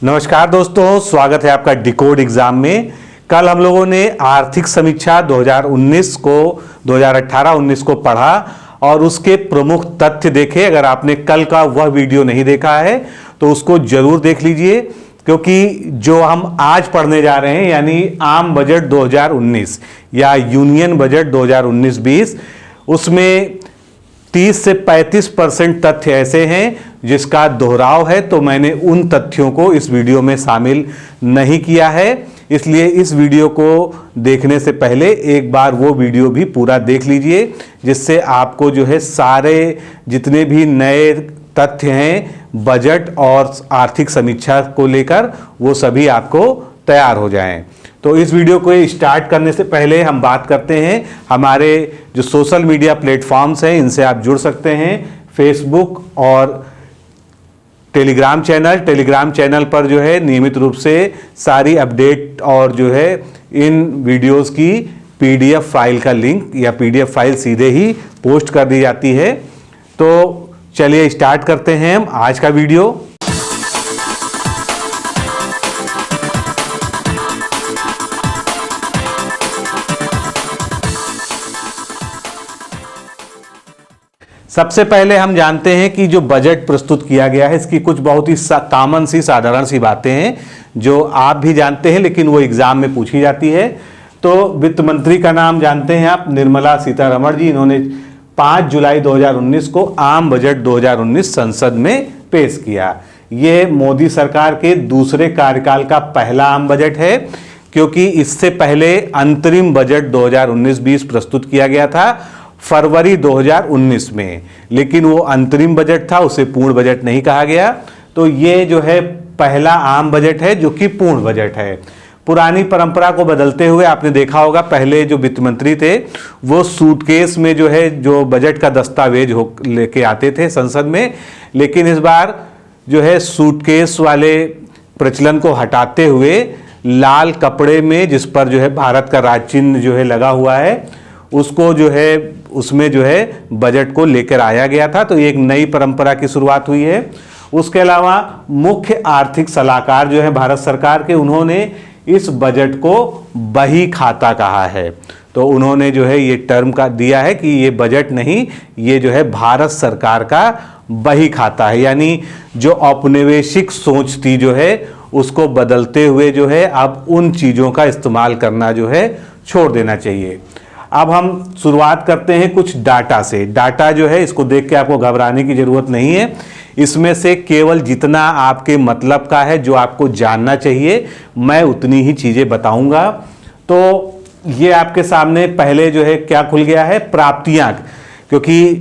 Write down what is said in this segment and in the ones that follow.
नमस्कार दोस्तों, स्वागत है आपका डिकोड एग्जाम में। कल हम लोगों ने आर्थिक समीक्षा 2018-19 को पढ़ा और उसके प्रमुख तथ्य देखे। अगर आपने कल का वह वीडियो नहीं देखा है तो उसको जरूर देख लीजिए, क्योंकि जो हम आज पढ़ने जा रहे हैं यानी आम बजट 2019 या यूनियन बजट 2019-20, उसमें 30 से 35% तथ्य ऐसे हैं जिसका दोहराव है। तो मैंने उन तथ्यों को इस वीडियो में शामिल नहीं किया है, इसलिए इस वीडियो को देखने से पहले एक बार वो वीडियो भी पूरा देख लीजिए, जिससे आपको जो है सारे जितने भी नए तथ्य हैं बजट और आर्थिक समीक्षा को लेकर, वो सभी आपको तैयार हो जाएं। तो इस वीडियो को स्टार्ट करने से पहले हम बात करते हैं हमारे जो सोशल मीडिया प्लेटफॉर्म्स हैं, इनसे आप जुड़ सकते हैं। फेसबुक और टेलीग्राम चैनल पर जो है नियमित रूप से सारी अपडेट और जो है इन वीडियोस की पीडीएफ फाइल का लिंक या पीडीएफ फाइल सीधे ही पोस्ट कर दी जाती है। तो चलिए स्टार्ट करते हैं हम आज का वीडियो। सबसे पहले हम जानते हैं कि जो बजट प्रस्तुत किया गया है इसकी कुछ बहुत ही कॉमन सी साधारण सी बातें हैं जो आप भी जानते हैं, लेकिन वो एग्जाम में पूछी जाती है। तो वित्त मंत्री का नाम जानते हैं आप, निर्मला सीतारमण जी। इन्होंने 5 जुलाई 2019 को आम बजट 2019 संसद में पेश किया। ये मोदी सरकार के दूसरे कार्यकाल का पहला आम बजट है, क्योंकि इससे पहले अंतरिम बजट 2019-20 प्रस्तुत किया गया था फरवरी 2019 में, लेकिन वो अंतरिम बजट था, उसे पूर्ण बजट नहीं कहा गया। तो ये जो है पहला आम बजट है जो कि पूर्ण बजट है। पुरानी परंपरा को बदलते हुए आपने देखा होगा, पहले जो वित्त मंत्री थे वो सूटकेस में जो है जो बजट का दस्तावेज लेके आते थे संसद में, लेकिन इस बार जो है सूटकेस वाले प्रचलन को हटाते हुए लाल कपड़े में, जिस पर जो है भारत का राज चिन्ह जो है लगा हुआ है, उसको जो है उसमें जो है बजट को लेकर आया गया था। तो एक नई परंपरा की शुरुआत हुई है। उसके अलावा मुख्य आर्थिक सलाहकार जो है भारत सरकार के, उन्होंने इस बजट को बही खाता कहा है। तो उन्होंने जो है ये टर्म का दिया है कि ये बजट नहीं, ये जो है भारत सरकार का बही खाता है, यानी जो औपनिवेशिक सोच थी जो है उसको बदलते हुए जो है अब उन चीज़ों का इस्तेमाल करना जो है छोड़ देना चाहिए। अब हम शुरुआत करते हैं कुछ डाटा से। डाटा जो है इसको देख के आपको घबराने की ज़रूरत नहीं है। इसमें से केवल जितना आपके मतलब का है, जो आपको जानना चाहिए, मैं उतनी ही चीज़ें बताऊंगा। तो ये आपके सामने पहले जो है क्या खुल गया है, प्राप्तियां, क्योंकि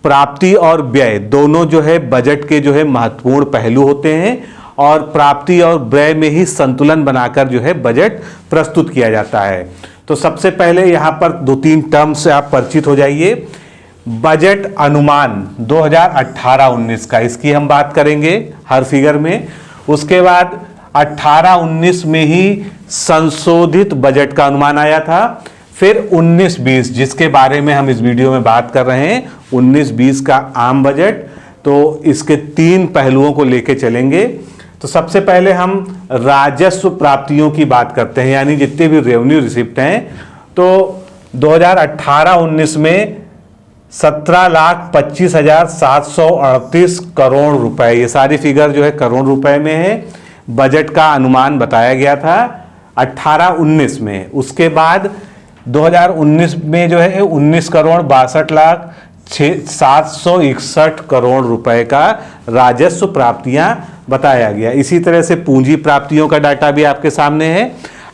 प्राप्ति और व्यय दोनों जो है बजट के जो है महत्वपूर्ण पहलू होते हैं, और प्राप्ति और व्यय में ही संतुलन बनाकर जो है बजट प्रस्तुत किया जाता है। तो सबसे पहले यहाँ पर 2-3 टर्म से आप परिचित हो जाइए। बजट अनुमान 2018-19 का, इसकी हम बात करेंगे हर फिगर में। उसके बाद 18-19 में ही संशोधित बजट का अनुमान आया था। फिर 19-20, जिसके बारे में हम इस वीडियो में बात कर रहे हैं, 19-20 का आम बजट। तो इसके 3 पहलुओं को लेके चलेंगे। तो सबसे पहले हम राजस्व प्राप्तियों की बात करते हैं, यानी जितने भी रेवेन्यू रिसिप्ट हैं। तो 2018-19 में 17,25,738 करोड़ रुपए, ये सारी फिगर जो है करोड़ रुपए में है, बजट का अनुमान बताया गया था 18-19 में। उसके बाद 2019 में जो है 19,62,62,761 करोड़ रुपए का राजस्व प्राप्तियां बताया गया। इसी तरह से पूंजी प्राप्तियों का डाटा भी आपके सामने है।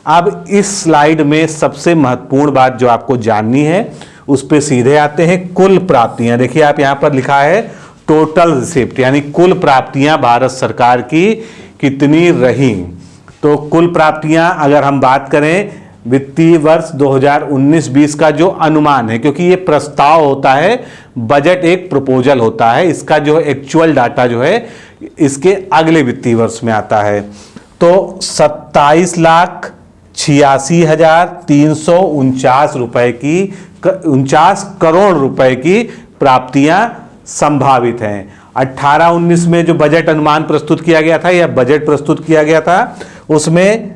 अब इस स्लाइड में सबसे महत्वपूर्ण बात जो आपको जाननी है, उस पे सीधे आते हैं। कुल प्राप्तियां, देखिए आप यहां पर लिखा है टोटल रिसिप्ट, यानी कुल प्राप्तियां भारत सरकार की कितनी रही। तो कुल प्राप्तियां अगर हम बात करें वित्तीय वर्ष 2019-20 का जो अनुमान है, क्योंकि ये प्रस्ताव होता है, बजट एक प्रपोजल होता है, इसका जो एक्चुअल डाटा जो है इसके अगले वित्तीय वर्ष में आता है। तो 27,86,349 रुपए की 49 करोड़ रुपए की प्राप्तियां संभावित हैं। 18-19 में जो बजट अनुमान प्रस्तुत किया गया था या बजट प्रस्तुत किया गया था उसमें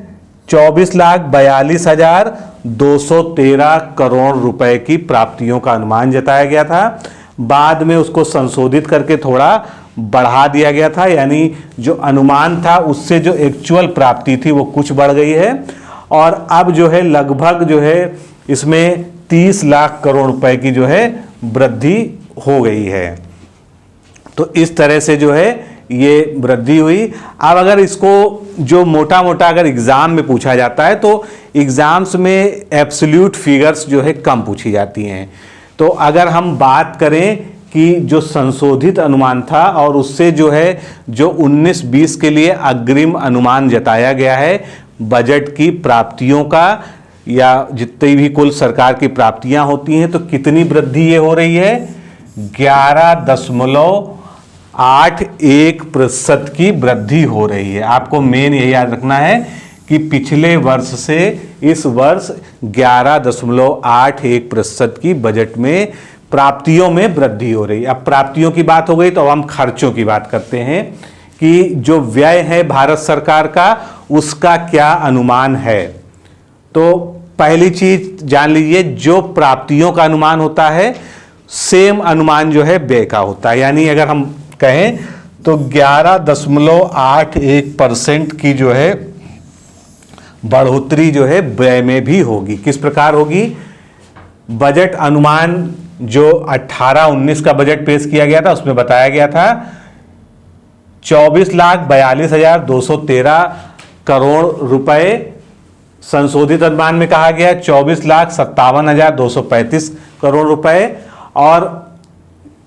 24,42,213 करोड़ रुपए की प्राप्तियों का अनुमान जताया गया था। बाद में उसको संशोधित करके थोड़ा बढ़ा दिया गया था, यानी जो अनुमान था उससे जो एक्चुअल प्राप्ति थी वो कुछ बढ़ गई है और अब जो है लगभग जो है इसमें 30 लाख करोड़ रुपए की जो है वृद्धि हो गई है। तो इस तरह से जो है ये वृद्धि हुई। अब अगर इसको जो मोटा मोटा अगर एग्जाम में पूछा जाता है तो एग्जाम्स में एब्सोल्यूट फिगर्स जो है कम पूछी जाती हैं। तो अगर हम बात करें कि जो संशोधित अनुमान था और उससे जो है जो 19-20 के लिए अग्रिम अनुमान जताया गया है बजट की प्राप्तियों का या जितनी भी कुल सरकार की प्राप्तियां होती हैं तो कितनी वृद्धि ये हो रही है, 11.81% की वृद्धि हो रही है। आपको मेन ये याद रखना है कि पिछले वर्ष से इस वर्ष 11.81% की बजट में प्राप्तियों में वृद्धि हो रही है। अब प्राप्तियों की बात हो गई तो अब हम खर्चों की बात करते हैं कि जो व्यय है भारत सरकार का उसका क्या अनुमान है। तो पहली चीज जान लीजिए, जो प्राप्तियों का अनुमान होता है सेम अनुमान जो है व्यय का होता है। यानी अगर हम कहें तो 11.81% की जो है बढ़ोतरी जो है व्यय में भी होगी। किस प्रकार होगी, बजट अनुमान जो 18-19 का बजट पेश किया गया था उसमें बताया गया था 24,42,213 करोड़ रुपए। संशोधित अनुमान में कहा गया 24,57,235 करोड़ रुपए और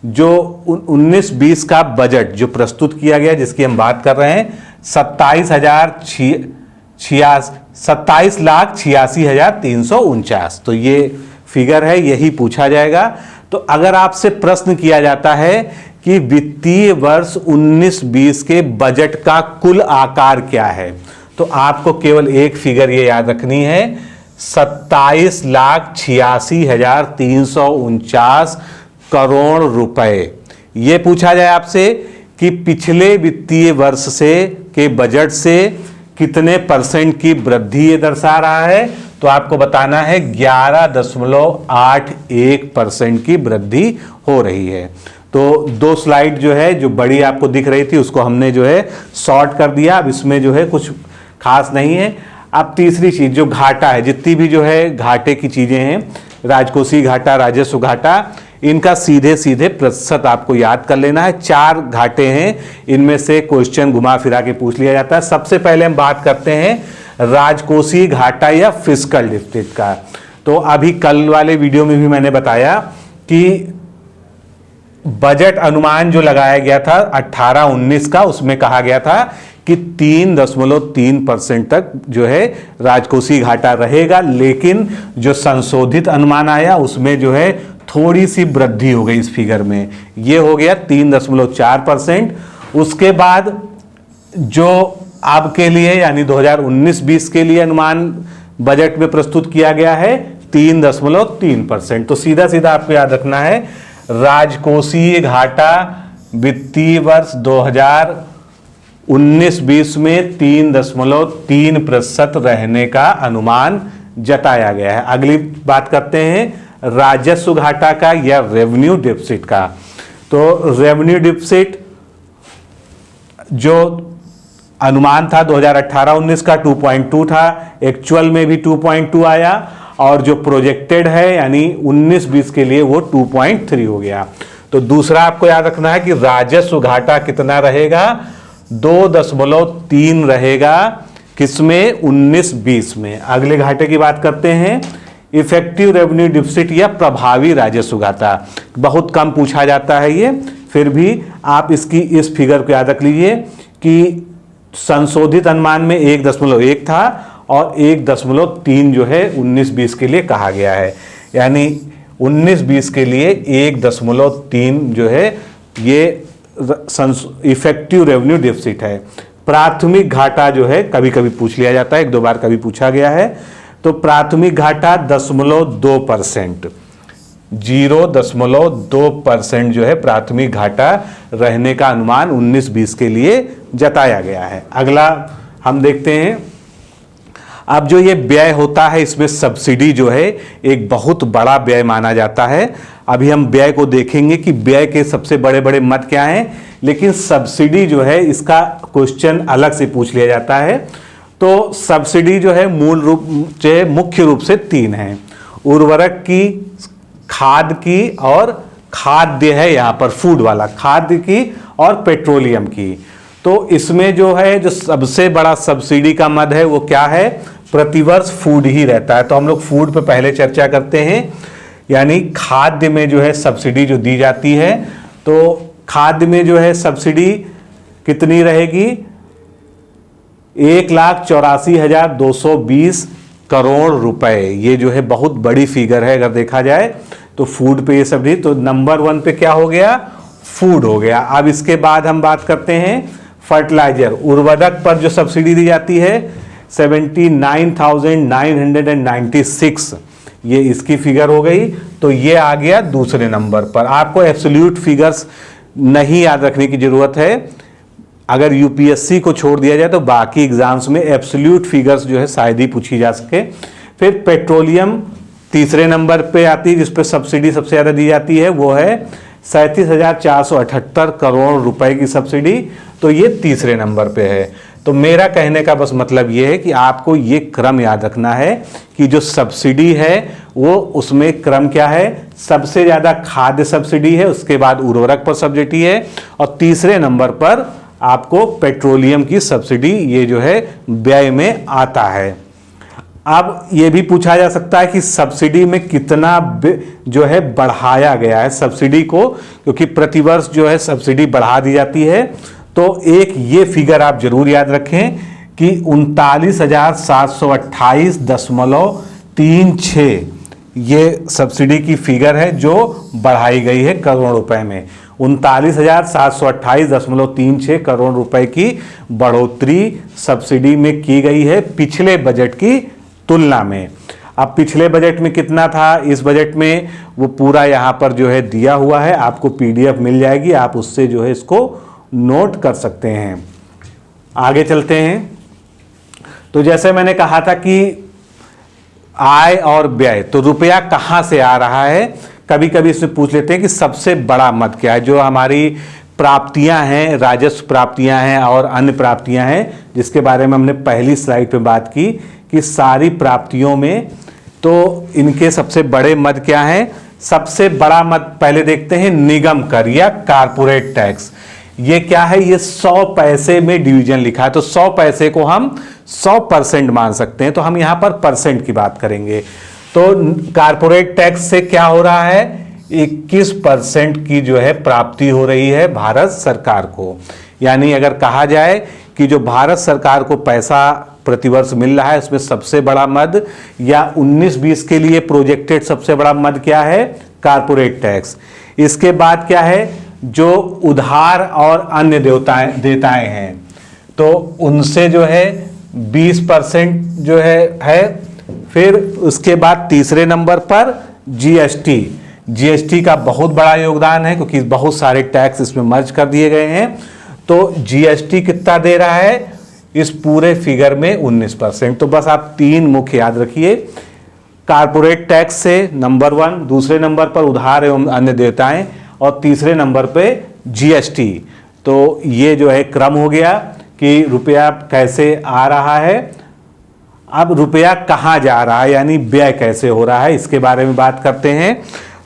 जो 19-20 का बजट जो प्रस्तुत किया गया जिसकी हम बात कर रहे हैं 27,86,349। तो ये फिगर है, यही पूछा जाएगा। तो अगर आपसे प्रश्न किया जाता है कि वित्तीय वर्ष 19-20 के बजट का कुल आकार क्या है तो आपको केवल एक फिगर ये याद रखनी है, 27,86,349 करोड़ रुपए। ये पूछा जाए आपसे कि पिछले वित्तीय वर्ष से के बजट से कितने % की वृद्धि ये दर्शा रहा है तो आपको बताना है 11.81% की वृद्धि हो रही है। तो दो स्लाइड जो है जो बड़ी आपको दिख रही थी उसको हमने जो है शॉर्ट कर दिया। अब इसमें जो है कुछ खास नहीं है। अब तीसरी चीज जो घाटा है, जितनी भी जो है घाटे की चीजें हैं, राजकोषीय घाटा, राजस्व घाटा, इनका सीधे सीधे प्रतिशत आपको याद कर लेना है। 4 घाटे हैं, इनमें से क्वेश्चन घुमा फिरा के पूछ लिया जाता है। सबसे पहले हम बात करते हैं राजकोषीय घाटा या फिस्कल डिफिसिट का। तो अभी कल वाले वीडियो में भी मैंने बताया कि बजट अनुमान जो लगाया गया था 18-19 का उसमें कहा गया था कि 3.3% तक जो है राजकोषीय घाटा रहेगा, लेकिन जो संशोधित अनुमान आया उसमें जो है थोड़ी सी वृद्धि हो गई इस फिगर में, ये हो गया 3.4%। उसके बाद जो अब के लिए यानी 2019-20 के लिए अनुमान बजट में प्रस्तुत किया गया है 3.3%। तो सीधा सीधा आपको याद रखना है राजकोषीय घाटा वित्तीय वर्ष 2019-20 में 3.3% रहने का अनुमान जताया गया है। अगली बात करते हैं राजस्व घाटा का या रेवेन्यू डिफिसिट का। तो रेवेन्यू डिफिसिट जो अनुमान था 2018-19 का 2.2 था, एक्चुअल में भी 2.2 आया और जो प्रोजेक्टेड है यानी 19-20 के लिए वो 2.3 हो गया। तो दूसरा आपको याद रखना है कि राजस्व घाटा कितना रहेगा, 2.3 रहेगा, किसमें, 19-20 में। अगले घाटे की बात करते हैं इफेक्टिव रेवेन्यू डिफिसिट या प्रभावी राजस्व घाटा। बहुत कम पूछा जाता है ये, फिर भी आप इसकी इस फिगर को याद रख लीजिए कि संशोधित अनुमान में 1.1 था और 1.3 जो है 19-20 के लिए कहा गया है, यानी 19-20 के लिए 1.3 जो है ये इफेक्टिव रेवेन्यू डिफिसिट है। प्राथमिक घाटा जो है कभी कभी पूछ लिया जाता है, 1-2 बार कभी पूछा गया है। तो प्राथमिक घाटा 0.2%। 0.2% जो है प्राथमिक घाटा रहने का अनुमान 19-20 के लिए जताया गया है। अगला हम देखते हैं, अब जो ये व्यय होता है इसमें सब्सिडी जो है एक बहुत बड़ा व्यय माना जाता है। अभी हम व्यय को देखेंगे कि व्यय के सबसे बड़े बड़े मद क्या हैं, लेकिन सब्सिडी जो है इसका क्वेश्चन अलग से पूछ लिया जाता है। तो सब्सिडी जो है मुख्य रूप से 3 है, उर्वरक की, खाद की और खाद्य है यहाँ पर फूड वाला, खाद्य की और पेट्रोलियम की। तो इसमें जो है जो सबसे बड़ा सब्सिडी का मद है वो क्या है, प्रतिवर्ष फूड ही रहता है। तो हम लोग फूड पे पहले चर्चा करते हैं, यानी खाद्य में जो है सब्सिडी जो दी जाती है, तो खाद्य में जो है सब्सिडी कितनी रहेगी, 1,84,220 करोड़ रुपए। ये जो है बहुत बड़ी फिगर है अगर देखा जाए तो फूड पे ये सब्सिडी। तो नंबर 1 पे क्या हो गया, फूड हो गया। अब इसके बाद हम बात करते हैं फर्टिलाइजर, उर्वरक पर जो सब्सिडी दी जाती है 79,996, ये इसकी फिगर हो गई। तो ये आ गया दूसरे नंबर पर। आपको एब्सोल्यूट फिगर्स नहीं याद रखने की जरूरत है, अगर यूपीएससी को छोड़ दिया जाए तो बाकी एग्जाम्स में एब्सोल्यूट फिगर्स जो है शायद ही पूछी जा सके। फिर पेट्रोलियम तीसरे नंबर पे आती है, जिस पे सब्सिडी सबसे ज़्यादा दी जाती है, वो है 37,478 करोड़ रुपए की सब्सिडी। तो ये तीसरे नंबर पे है। तो मेरा कहने का बस मतलब ये है कि आपको ये क्रम याद रखना है कि जो सब्सिडी है वो उसमें क्रम क्या है, सबसे ज़्यादा खाद्य सब्सिडी है, उसके बाद उर्वरक पर सब्सिडी है और तीसरे नंबर पर आपको पेट्रोलियम की सब्सिडी ये जो है व्यय में आता है। अब ये भी पूछा जा सकता है कि सब्सिडी में कितना जो है बढ़ाया गया है सब्सिडी को, क्योंकि प्रतिवर्ष जो है सब्सिडी बढ़ा दी जाती है। तो एक ये फिगर आप जरूर याद रखें कि 39,728.36 ये सब्सिडी की फिगर है जो बढ़ाई गई है करोड़ रुपए में। 39,728.36 करोड़ रुपए की बढ़ोतरी सब्सिडी में की गई है पिछले बजट की तुलना में। अब पिछले बजट में कितना था, इस बजट में वो पूरा यहाँ पर जो है दिया हुआ है, आपको पीडीएफ मिल जाएगी, आप उससे जो है इसको नोट कर सकते हैं। आगे चलते हैं। तो जैसे मैंने कहा था कि आय और व्यय, तो रुपया कहाँ से आ रहा है, कभी कभी इसमें पूछ लेते हैं कि सबसे बड़ा मद क्या है। जो हमारी प्राप्तियां हैं, राजस्व प्राप्तियां हैं और अन्य प्राप्तियां हैं, जिसके बारे में हमने पहली स्लाइड पे बात की कि सारी प्राप्तियों में तो इनके सबसे बड़े मद क्या हैं। सबसे बड़ा मद पहले देखते हैं निगम कर या कारपोरेट टैक्स। ये क्या है, ये 100 पैसे में डिवीजन लिखा है, तो 100 पैसे को हम 100% मान सकते हैं। तो हम यहां पर परसेंट की बात करेंगे। तो कारपोरेट टैक्स से क्या हो रहा है, 21% की जो है प्राप्ति हो रही है भारत सरकार को। यानी अगर कहा जाए कि जो भारत सरकार को पैसा प्रतिवर्ष मिल रहा है उसमें सबसे बड़ा मद या 19-20 के लिए प्रोजेक्टेड सबसे बड़ा मद क्या है, कारपोरेट टैक्स। इसके बाद क्या है, जो उधार और अन्य देयताएं हैं, तो उनसे जो है 20% जो है। फिर उसके बाद तीसरे नंबर पर जीएसटी का बहुत बड़ा योगदान है, क्योंकि बहुत सारे टैक्स इसमें मर्ज कर दिए गए हैं। तो जीएसटी कितना दे रहा है इस पूरे फिगर में, 19%। तो बस आप 3 मुख्य याद रखिए, कारपोरेट टैक्स से नंबर 1, दूसरे नंबर पर उधार एवं अन्य देयताएं और तीसरे नंबर पे जीएसटी। तो ये जो है क्रम हो गया कि रुपया कैसे आ रहा है। अब रुपया कहाँ जा रहा है, यानी व्यय कैसे हो रहा है, इसके बारे में बात करते हैं।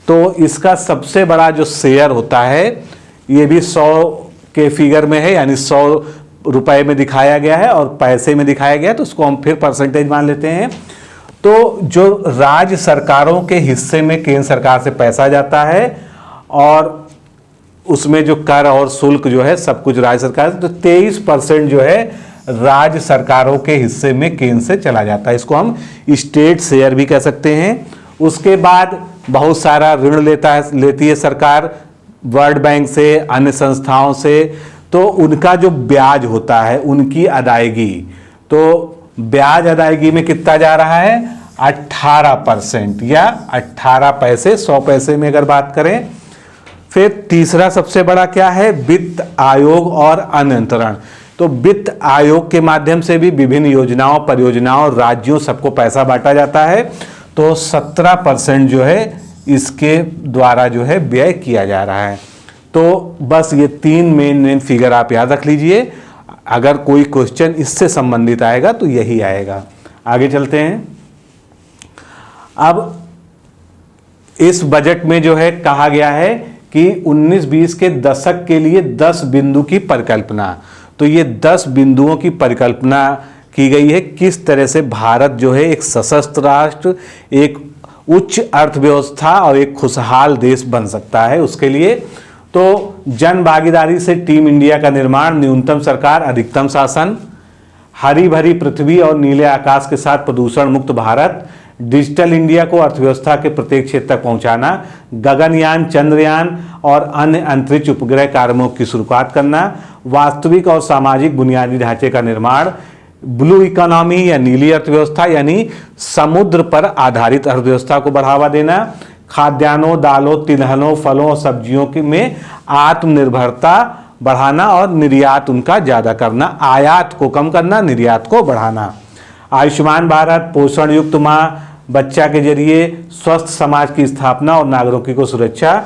तो इसका सबसे बड़ा जो शेयर होता है ये भी 100 के फिगर में है, यानी 100 रुपए में दिखाया गया है और पैसे में दिखाया गया है, तो उसको हम फिर परसेंटेज मान लेते हैं। तो जो राज्य सरकारों के हिस्से में केंद्र सरकार से पैसा जाता है और उसमें जो कर और शुल्क जो है सब कुछ राज्य सरकार, तो 23% जो है राज्य सरकारों के हिस्से में केंद्र से चला जाता है। इसको हम स्टेट शेयर भी कह सकते हैं। उसके बाद बहुत सारा ऋण लेती है सरकार, वर्ल्ड बैंक से, अन्य संस्थाओं से। तो उनका जो ब्याज होता है, उनकी अदायगी, तो ब्याज अदायगी में कितना जा रहा है, 18% या 18 पैसे 100 पैसे में अगर बात करें। फिर तीसरा सबसे बड़ा क्या है, वित्त आयोग और अनियंत्रण। तो वित्त आयोग के माध्यम से भी विभिन्न योजनाओं, परियोजनाओं, राज्यों सबको पैसा बांटा जाता है। तो 17% जो है इसके द्वारा जो है व्यय किया जा रहा है। तो बस ये 3 मेन फिगर आप याद रख लीजिए। अगर कोई क्वेश्चन इससे संबंधित आएगा तो यही आएगा। आगे चलते हैं। अब इस बजट में जो है कहा गया है कि 19-20 के दशक के लिए 10 बिंदु की परिकल्पना। तो ये 10 बिंदुओं की परिकल्पना की गई है, किस तरह से भारत जो है एक सशस्त्र राष्ट्र, एक उच्च अर्थव्यवस्था और एक खुशहाल देश बन सकता है उसके लिए। तो जन भागीदारी से टीम इंडिया का निर्माण, न्यूनतम सरकार, अधिकतम शासन, हरी भरी पृथ्वी और नीले आकाश के साथ प्रदूषण मुक्त भारत, डिजिटल इंडिया को अर्थव्यवस्था के प्रत्येक क्षेत्र तक पहुंचाना, गगनयान, चंद्रयान और अन्य अंतरिक्ष उपग्रह कार्यक्रमों की शुरुआत करना, वास्तविक और सामाजिक बुनियादी ढांचे का निर्माण, ब्लू इकोनॉमी या नीली अर्थव्यवस्था यानी समुद्र पर आधारित अर्थव्यवस्था को बढ़ावा देना, खाद्यान्नों, दालों, तिलहनों, फलों और सब्जियों में आत्मनिर्भरता बढ़ाना और निर्यात उनका ज़्यादा करना, आयात को कम करना, निर्यात को बढ़ाना, आयुष्मान भारत, पोषण युक्त माँ बच्चा के जरिए स्वस्थ समाज की स्थापना और नागरिकों को सुरक्षा,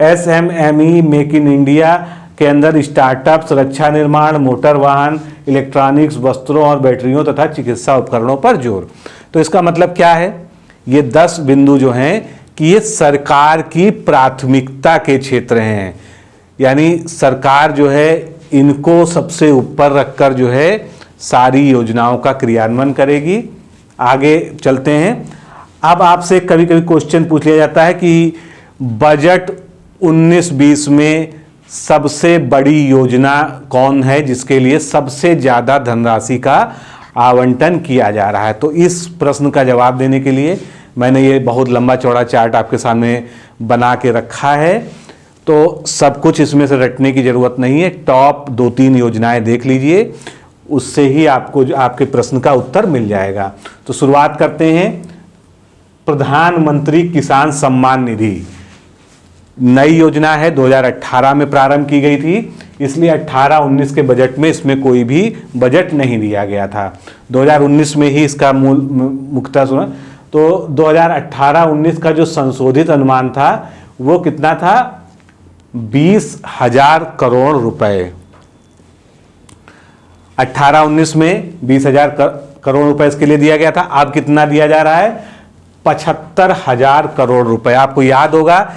SMME मेक इन इंडिया के अंदर स्टार्टअप, रक्षा निर्माण, मोटर वाहन, इलेक्ट्रॉनिक्स, वस्त्रों और बैटरियों तथा चिकित्सा उपकरणों पर जोर। तो इसका मतलब क्या है, ये 10 बिंदु जो हैं कि ये सरकार की प्राथमिकता के क्षेत्र हैं, यानी सरकार जो है इनको सबसे ऊपर रखकर जो है सारी योजनाओं का क्रियान्वयन करेगी। आगे चलते हैं। अब आपसे कभी कभी क्वेश्चन पूछ लिया जाता है कि बजट 19-20 में सबसे बड़ी योजना कौन है जिसके लिए सबसे ज़्यादा धनराशि का आवंटन किया जा रहा है। तो इस प्रश्न का जवाब देने के लिए मैंने ये बहुत लंबा चौड़ा चार्ट आपके सामने बना के रखा है। तो सब कुछ इसमें से रटने की ज़रूरत नहीं है, टॉप 2-3 योजनाएं देख लीजिए, उससे ही आपको आपके प्रश्न का उत्तर मिल जाएगा। तो शुरुआत करते हैं। प्रधानमंत्री किसान सम्मान निधि नई योजना है, 2018 में प्रारंभ की गई थी, इसलिए 18-19 के बजट में इसमें कोई भी बजट नहीं दिया गया था। 2019 में ही इसका मूल मुख्यतः सुना। तो 2018-19 का जो संशोधित अनुमान था वो कितना था, 20,000 करोड़ रुपए। 18-19 में 20,000 करोड़ रुपए इसके लिए दिया गया था। अब कितना दिया जा रहा है, 75,000 करोड़ रुपए। आपको याद होगा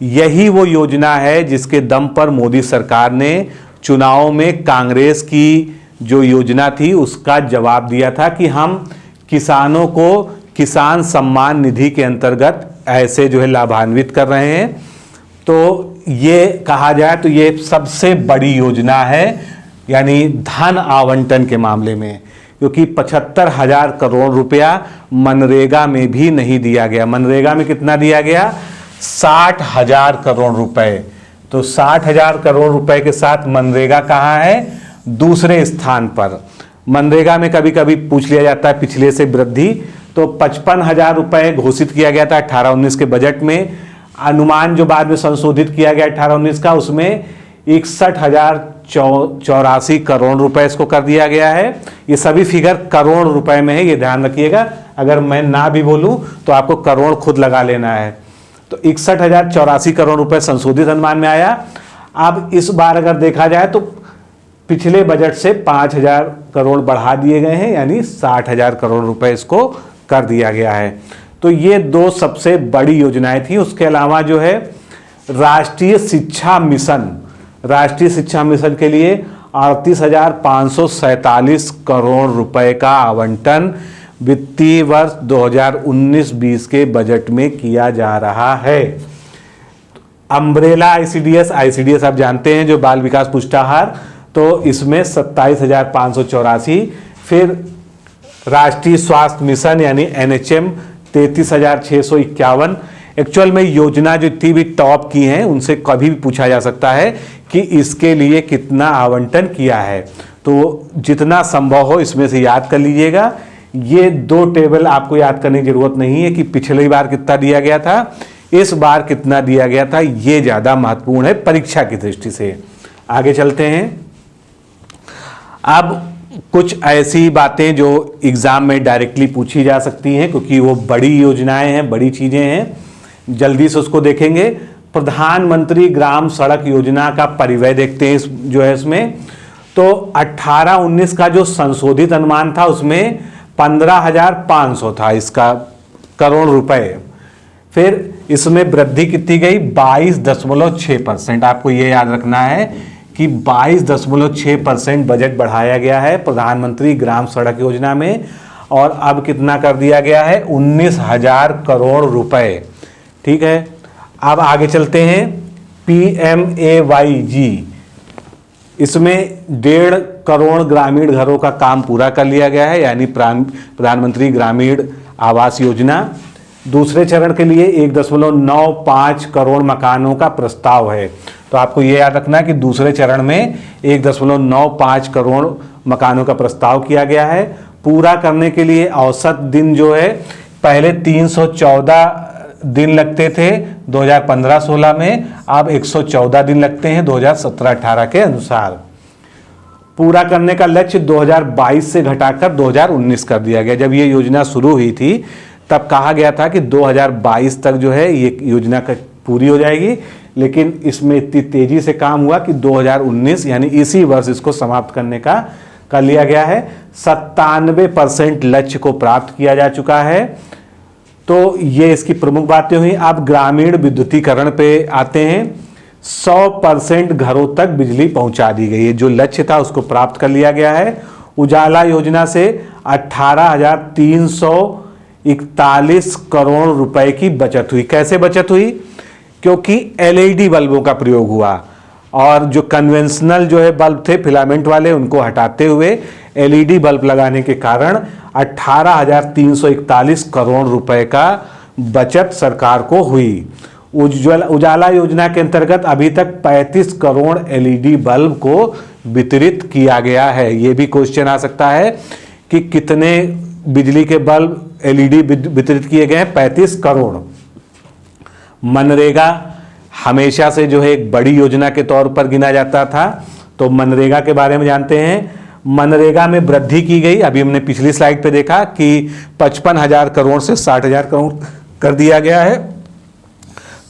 यही वो योजना है जिसके दम पर मोदी सरकार ने चुनाव में कांग्रेस की जो योजना थी उसका जवाब दिया था कि हम किसानों को किसान सम्मान निधि के अंतर्गत ऐसे जो है लाभान्वित कर रहे हैं। तो ये कहा जाए तो ये सबसे बड़ी योजना है, यानी धन आवंटन के मामले में, क्योंकि 75,000 करोड़ रुपया मनरेगा में भी नहीं दिया गया। मनरेगा में कितना दिया गया, 60,000 करोड़ रुपए। तो 60,000 करोड़ रुपए के साथ मनरेगा कहाँ है, दूसरे स्थान पर। मनरेगा में कभी कभी पूछ लिया जाता है पिछले से वृद्धि, तो 55,000 रुपए घोषित किया गया था 18-19 के बजट में। अनुमान जो बाद में संशोधित किया गया 18-19 का, उसमें 61,084 करोड़ रुपए इसको कर दिया गया है। ये सभी फिगर करोड़ रुपए में है, ये ध्यान रखिएगा। अगर मैं ना भी बोलूं तो आपको करोड़ खुद लगा लेना है। तो 61,084 करोड़ रुपए संशोधित अनुमान में आया। अब इस बार अगर देखा जाए तो पिछले बजट से 5,000 करोड़ बढ़ा दिए गए हैं, यानी 60,000 करोड़ रुपए इसको कर दिया गया है। तो ये 2 सबसे बड़ी योजनाएं थी। उसके अलावा जो है राष्ट्रीय शिक्षा मिशन के लिए 38,547 करोड़ रुपए का आवंटन वित्तीय वर्ष 2019-20 के बजट में किया जा रहा है। अम्ब्रेला आईसीडीएस आप जानते हैं, जो बाल विकास पुष्टाहार, तो इसमें 27,584। फिर राष्ट्रीय स्वास्थ्य मिशन यानी NHM 33,651। एक्चुअल में योजना जो इतनी भी टॉप की हैं उनसे कभी भी पूछा जा सकता है कि इसके लिए कितना आवंटन किया है। तो जितना संभव हो इसमें से याद कर लीजिएगा। ये दो टेबल आपको याद करने की जरूरत नहीं है कि पिछली बार कितना दिया गया था, इस बार कितना दिया गया था, ये ज्यादा महत्वपूर्ण है परीक्षा की दृष्टि से। आगे चलते हैं। अब कुछ ऐसी बातें जो एग्जाम में डायरेक्टली पूछी जा सकती हैं, क्योंकि वो बड़ी योजनाएं हैं, बड़ी चीजें हैं, जल्दी से उसको देखेंगे। प्रधानमंत्री ग्राम सड़क योजना का परिव्यय देखते हैं जो है इसमें। तो 18-19 का जो संशोधित अनुमान था उसमें 15,500 था इसका करोड़ रुपए। फिर इसमें वृद्धि कितनी गई 22.6%। आपको ये याद रखना है कि 22.6% बजट बढ़ाया गया है प्रधानमंत्री ग्राम सड़क योजना में, और अब कितना कर दिया गया है 19,000 करोड़ रुपए। ठीक है, अब आगे चलते हैं। PMAYG, इसमें 1.5 करोड़ ग्रामीण घरों का काम पूरा कर लिया गया है, यानी प्रधानमंत्री ग्रामीण आवास योजना। दूसरे चरण के लिए 1.95 करोड़ मकानों का प्रस्ताव है। तो आपको यह याद रखना है कि दूसरे चरण में 1.95 करोड़ मकानों का प्रस्ताव किया गया है। पूरा करने के लिए औसत दिन जो है पहले 314 दिन लगते थे 2015-16 में, अब 114 दिन लगते हैं 2017-18 के अनुसार। पूरा करने का लक्ष्य 2022 से घटाकर 2019 कर दिया गया। जब ये योजना शुरू हुई थी तब कहा गया था कि 2022 तक जो है ये योजना पूरी हो जाएगी, लेकिन इसमें इतनी तेजी से काम हुआ कि 2019 यानी इसी वर्ष इसको समाप्त करने का कर लिया गया है। 97% लक्ष्य को प्राप्त किया जा चुका है। तो ये इसकी प्रमुख बातें हुई। अब ग्रामीण विद्युतीकरण पे आते हैं। 100% घरों तक बिजली पहुंचा दी गई है, जो लक्ष्य था उसको प्राप्त कर लिया गया है। उजाला योजना से 18,341 करोड़ रुपए की बचत हुई। कैसे बचत हुई? क्योंकि एलईडी बल्बों का प्रयोग हुआ, और जो कन्वेंशनल जो है बल्ब थे फिलामेंट वाले, उनको हटाते हुए एलईडी बल्ब लगाने के कारण 18,341 करोड़ रुपए का बचत सरकार को हुई। उजाला योजना के अंतर्गत अभी तक 35 करोड़ एलईडी बल्ब को वितरित किया गया है। यह भी क्वेश्चन आ सकता है कि कितने बिजली के बल्ब एलईडी वितरित किए गए हैं? 35 करोड़। मनरेगा हमेशा से जो है एक बड़ी योजना के तौर पर गिना जाता था, तो मनरेगा के बारे में जानते हैं। मनरेगा में वृद्धि की गई। अभी हमने पिछली स्लाइड पे देखा कि 55,000 करोड़ से 60,000 करोड़ कर दिया गया है।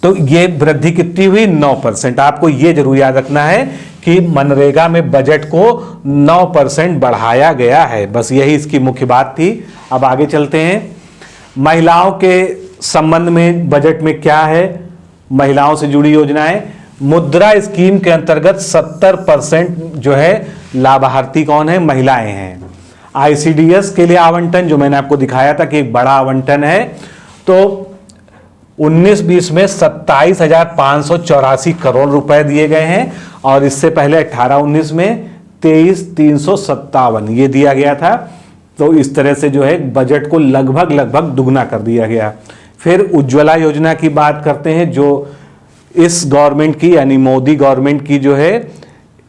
तो ये वृद्धि कितनी हुई? 9%। आपको ये जरूर याद रखना है कि मनरेगा में बजट को 9% बढ़ाया गया है। बस यही इसकी मुख्य बात थी। अब आगे चलते हैं। महिलाओं के संबंध में बजट में क्या है? महिलाओं से जुड़ी योजनाएं। मुद्रा स्कीम के अंतर्गत 70% जो है लाभार्थी कौन है? महिलाएं हैं। आईसीडीएस के लिए आवंटन जो मैंने आपको दिखाया था कि एक बड़ा आवंटन है, तो 19-20 में 27,584 करोड़ रुपए दिए गए हैं, और इससे पहले 18-19 में 23,357 ये दिया गया था। तो इस तरह से जो है बजट को लगभग दुगना कर दिया गया। फिर उज्ज्वला योजना की बात करते हैं, जो इस गवर्नमेंट की यानी मोदी गवर्नमेंट की जो है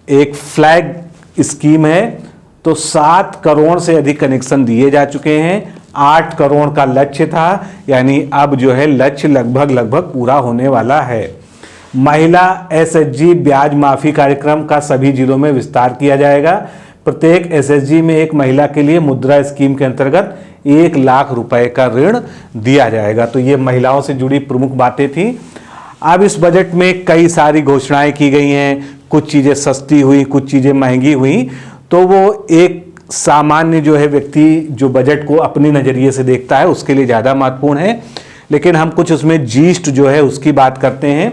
एक फ्लैग स्कीम है। तो 7 करोड़ से अधिक कनेक्शन दिए जा चुके हैं। 8 करोड़ का लक्ष्य था, यानी अब जो है लक्ष्य लगभग पूरा होने वाला है। महिला एसएचजी ब्याज माफी कार्यक्रम का सभी जिलों में विस्तार किया जाएगा। प्रत्येक एसएचजी में एक महिला के लिए मुद्रा स्कीम के अंतर्गत 1 लाख रुपए का ऋण दिया जाएगा। तो ये महिलाओं से जुड़ी प्रमुख बातें थी। अब इस बजट में कई सारी घोषणाएं की गई हैं। कुछ चीजें सस्ती हुई, कुछ चीजें महंगी हुई। तो वो एक सामान्य जो है व्यक्ति जो बजट को अपने नजरिए से देखता है उसके लिए ज्यादा महत्वपूर्ण है, लेकिन हम कुछ उसमें जीस्ट जो है उसकी बात करते हैं।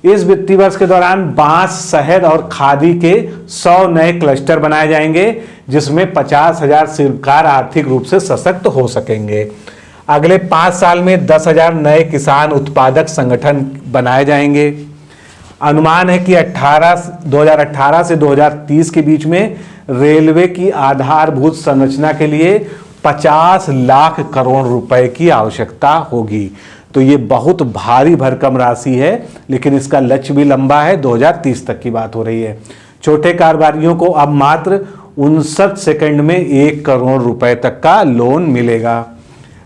इस वित्तीय वर्ष के दौरान बांस, शहद और खादी के 100 नए क्लस्टर बनाए जाएंगे, जिसमें 50,000 शिल्पकार आर्थिक रूप से सशक्त हो सकेंगे। अगले 5 साल में 10,000 नए किसान उत्पादक संगठन बनाए जाएंगे। अनुमान है कि 2018 से 2030 के बीच में रेलवे की आधारभूत संरचना के लिए 50 लाख करोड़ रुपए की आवश्यकता होगी। तो ये बहुत भारी भरकम राशि है, लेकिन इसका लक्ष्य भी लंबा है, 2030 तक की बात हो रही है। छोटे कारोबारियों को अब मात्र 59 सेकंड में 1 करोड़ रुपए तक का लोन मिलेगा।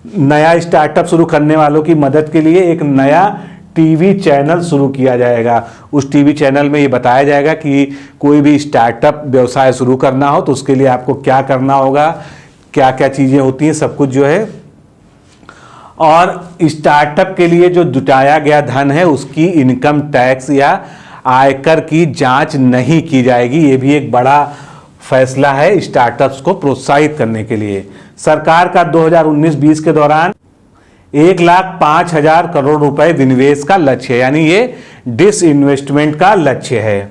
नया स्टार्टअप शुरू करने वालों की मदद के लिए एक नया टीवी चैनल शुरू किया जाएगा। उस टीवी चैनल में ये बताया जाएगा कि कोई भी स्टार्टअप व्यवसाय शुरू करना हो तो उसके लिए आपको क्या करना होगा, क्या क्या चीज़ें होती हैं, सब कुछ जो है। और स्टार्टअप के लिए जो जुटाया गया धन है उसकी इनकम टैक्स या आयकर की जांच नहीं की जाएगी। ये भी एक बड़ा फैसला है स्टार्टअप्स को प्रोत्साहित करने के लिए। सरकार का 2019-20 के दौरान 1,05,000 करोड़ रुपए विनिवेश का लक्ष्य है, यानी ये डिसइन्वेस्टमेंट का लक्ष्य है।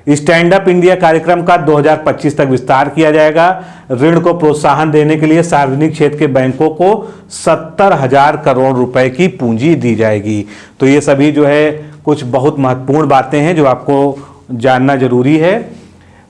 स्टैंड अप इंडिया कार्यक्रम का 2025 तक विस्तार किया जाएगा। ऋण को प्रोत्साहन देने के लिए सार्वजनिक क्षेत्र के बैंकों को 70,000 करोड़ रुपए की पूंजी दी जाएगी। तो ये सभी जो है कुछ बहुत महत्वपूर्ण बातें हैं जो आपको जानना जरूरी है।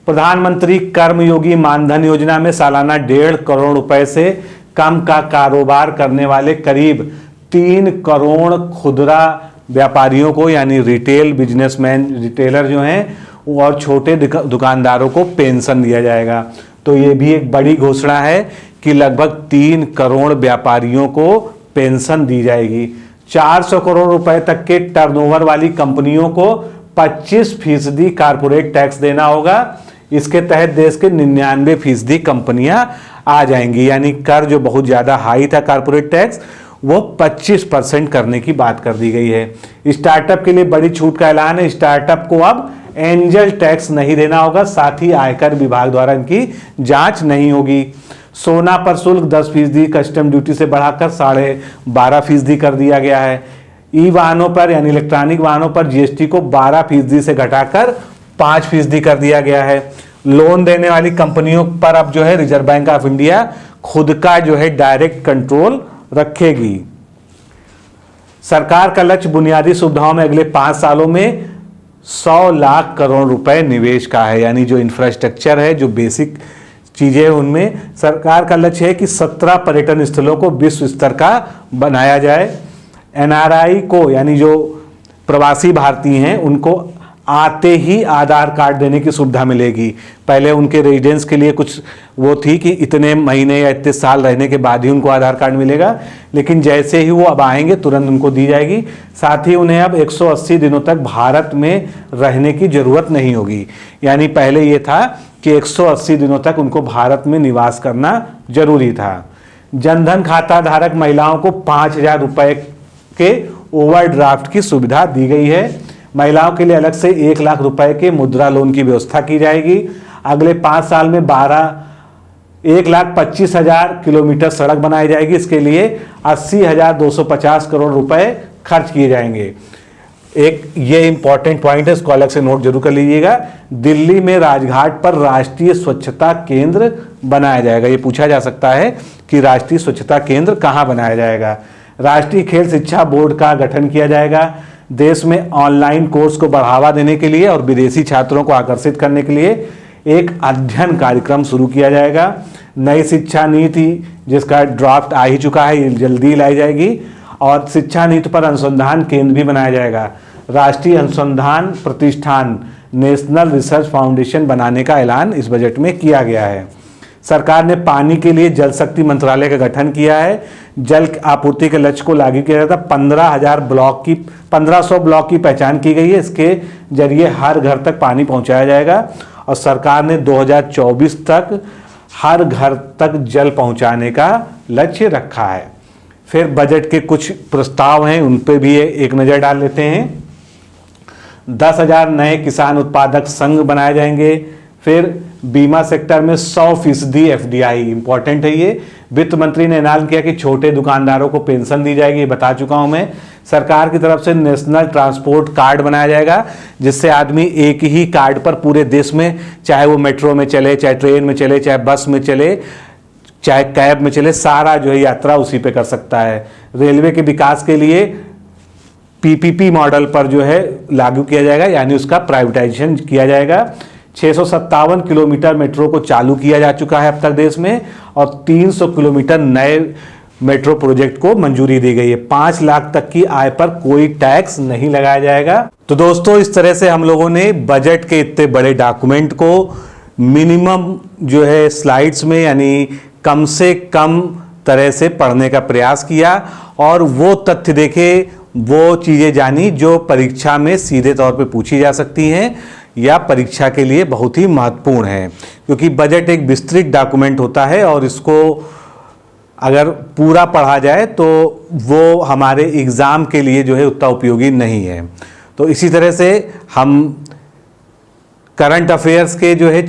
प्रधानमंत्री कर्मयोगी मानधन योजना में सालाना 1.5 करोड़ रुपए से कम का कारोबार करने वाले करीब 3 करोड़ खुदरा व्यापारियों को, यानी रिटेल बिजनेसमैन, रिटेलर जो हैं और छोटे दुकानदारों को पेंशन दिया जाएगा। तो ये भी एक बड़ी घोषणा है कि लगभग 3 करोड़ व्यापारियों को पेंशन दी जाएगी। 400 करोड़ रुपए तक के टर्नओवर वाली कंपनियों को 25% कारपोरेट टैक्स देना होगा। इसके तहत देश के 99% कंपनियां आ जाएंगी, यानी कर जो बहुत ज्यादा हाई था कारपोरेट टैक्स वो 25% करने की बात कर दी गई है। स्टार्टअप के लिए बड़ी छूट का ऐलान है। स्टार्टअप को अब एंजल टैक्स नहीं देना होगा, साथ ही आयकर विभाग द्वारा इनकी जांच नहीं होगी। सोना पर शुल्क 10% कस्टम ड्यूटी से बढ़ाकर 12.5% कर दिया गया है। ई वाहनों पर यानी इलेक्ट्रॉनिक वाहनों पर जीएसटी को 12% से घटाकर 5% कर दिया गया है। लोन देने वाली कंपनियों पर अब जो है रिजर्व बैंक ऑफ इंडिया खुद का जो है डायरेक्ट कंट्रोल रखेगी। सरकार का लक्ष्य बुनियादी सुविधाओं में अगले 5 सालों में 100 लाख करोड़ रुपए निवेश का है, यानी जो इंफ्रास्ट्रक्चर है, जो बेसिक चीजें हैं, उनमें सरकार का लक्ष्य है कि 17 पर्यटन स्थलों को विश्व स्तर का बनाया जाए। एनआरआई को, यानी जो प्रवासी भारतीय हैं, उनको आते ही आधार कार्ड देने की सुविधा मिलेगी। पहले उनके रेजिडेंस के लिए कुछ वो थी कि इतने महीने या इतने साल रहने के बाद ही उनको आधार कार्ड मिलेगा, लेकिन जैसे ही वो अब आएंगे तुरंत उनको दी जाएगी। साथ ही उन्हें अब 180 दिनों तक भारत में रहने की जरूरत नहीं होगी, यानी पहले ये था कि 180 दिनों तक उनको भारत में निवास करना जरूरी था। जनधन खाता धारक महिलाओं को 5,000 रुपए के ओवरड्राफ्ट की सुविधा दी गई है। महिलाओं के लिए अलग से 1 लाख रुपए के मुद्रा लोन की व्यवस्था की जाएगी। अगले 5 साल में 1,25,000 किलोमीटर सड़क बनाई जाएगी। इसके लिए 80,250 करोड़ रुपए खर्च किए जाएंगे। एक ये इंपॉर्टेंट पॉइंट है, इसको अलग से नोट जरूर कर लीजिएगा। दिल्ली में राजघाट पर राष्ट्रीय स्वच्छता केंद्र बनाया जाएगा। ये पूछा जा सकता है कि राष्ट्रीय स्वच्छता केंद्र कहाँ बनाया जाएगा। राष्ट्रीय खेल शिक्षा बोर्ड का गठन किया जाएगा। देश में ऑनलाइन कोर्स को बढ़ावा देने के लिए और विदेशी छात्रों को आकर्षित करने के लिए एक अध्ययन कार्यक्रम शुरू किया जाएगा। नई शिक्षा नीति जिसका ड्राफ्ट आ ही चुका है, ये जल्दी लाई जाएगी। और शिक्षा नीति पर अनुसंधान केंद्र भी बनाया जाएगा। राष्ट्रीय अनुसंधान प्रतिष्ठान नेशनल रिसर्च फाउंडेशन बनाने का ऐलान इस बजट में किया गया है। सरकार ने पानी के लिए जल शक्ति मंत्रालय का गठन किया है। जल आपूर्ति के लक्ष्य को लागू किया जाता। 1500 ब्लॉक की पहचान की गई है। इसके जरिए हर घर तक पानी पहुंचाया जाएगा और सरकार ने 2024 तक हर घर तक जल पहुंचाने का लक्ष्य रखा है। फिर बजट के कुछ प्रस्ताव हैं, उन पे भी एक नज़र डाल लेते हैं। 10,000 नए किसान उत्पादक संघ बनाए जाएंगे। फिर बीमा सेक्टर में 100% एफडीआई, इंपॉर्टेंट है ये। वित्त मंत्री ने ऐलान किया कि छोटे दुकानदारों को पेंशन दी जाएगी, ये बता चुका हूं मैं। सरकार की तरफ से नेशनल ट्रांसपोर्ट कार्ड बनाया जाएगा, जिससे आदमी एक ही कार्ड पर पूरे देश में, चाहे वो मेट्रो में चले, चाहे ट्रेन में चले, चाहे बस में चले, चाहे कैब में चले, सारा जो है यात्रा उसी पे कर सकता है। रेलवे के विकास के लिए पीपीपी मॉडल पर जो है लागू किया जाएगा, यानी उसका प्राइवेटाइजेशन किया जाएगा। 657 किलोमीटर मेट्रो को चालू किया जा चुका है अब तक देश में, और 300 किलोमीटर नए मेट्रो प्रोजेक्ट को मंजूरी दी गई है। 5 लाख तक की आय पर कोई टैक्स नहीं लगाया जाएगा। तो दोस्तों, इस तरह से हम लोगों ने बजट के इतने बड़े डॉक्यूमेंट को मिनिमम जो है स्लाइड्स में, यानी कम से कम तरह से पढ़ने का प्रयास किया और वो तथ्य देखे, वो चीज़ें जानी जो परीक्षा में सीधे तौर पे पूछी जा सकती हैं या परीक्षा के लिए बहुत ही महत्वपूर्ण है। क्योंकि बजट एक विस्तृत डॉक्यूमेंट होता है और इसको अगर पूरा पढ़ा जाए तो वो हमारे एग्ज़ाम के लिए जो है उतना उपयोगी नहीं है। तो इसी तरह से हम करंट अफेयर्स के जो है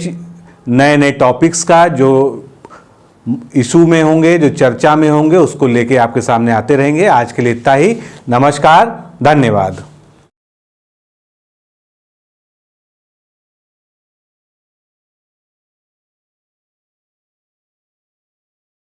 नए नए टॉपिक्स का जो इशू में होंगे, जो चर्चा में होंगे, उसको लेके आपके सामने आते रहेंगे। आज के लिए इतना ही। नमस्कार, धन्यवाद।